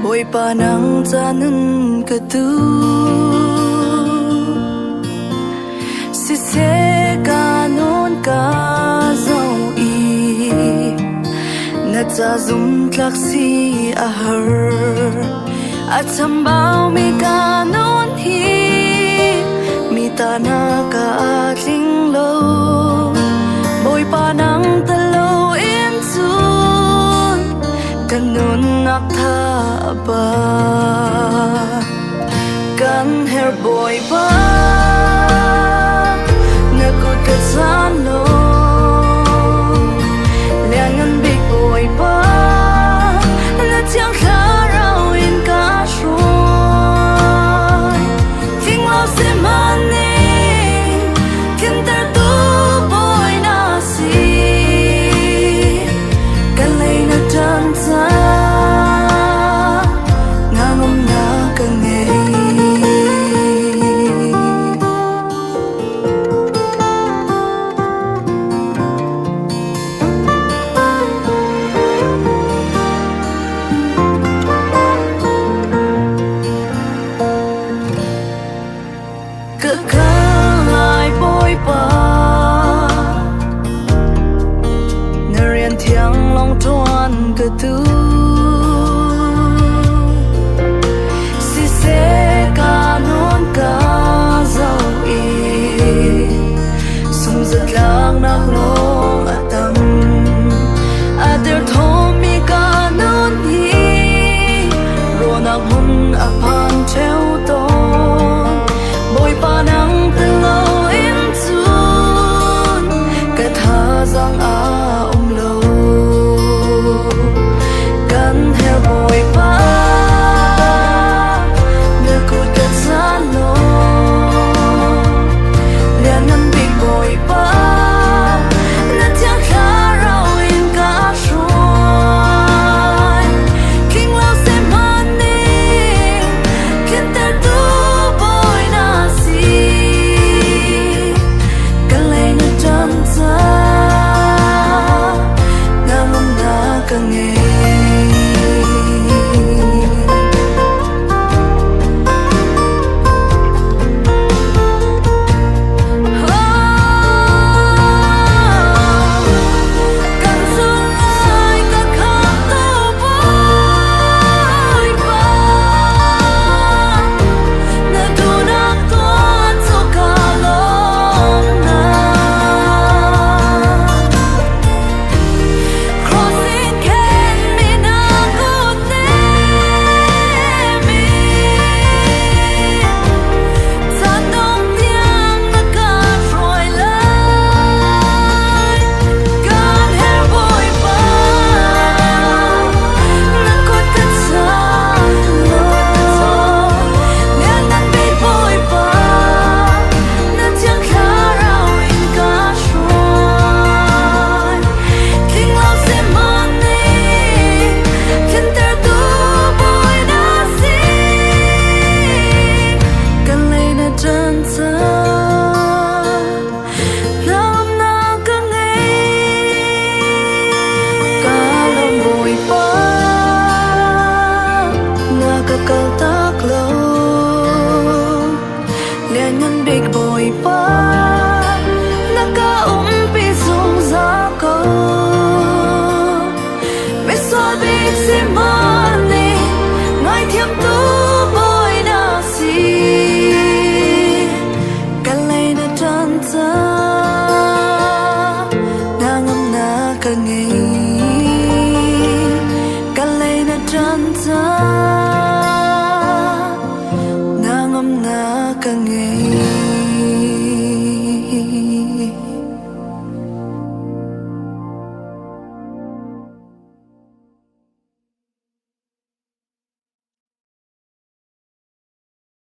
Boy panang tanan katu Sise kanon ka zau I Nata zum tlaksi ahar At sambao mi kanon hi Mi tana ka atling lo Boy panang talo intun Kanon nakta ba Kan hair boy ba Nagod ka sano Liangan big boy ba Natiang karawin ka shuay Ting lao si maning Kintar tu boy na si Kalay na dansa Kekalai boy ba Narian tiang long tuan ketu Sise kanon ka zau I Sung zat lang nak long atam Ader thomi kanon hi Ronak hun apan theo ton Boy panang talo intun Katha zang a lo Kan hair boy pa Nakut kat salo Liangan big boy pa Natiang karawin ka shuay King lao se maning Kintar tu boy na si Kalay na dansa Ngamam na kangay Liangan big boy pa Nakaumpi sung zako Misol big si mani Ngay thiam tu boy na si Kalay na dansa Nangam na kangay Kalay na dansa Nangam na kangay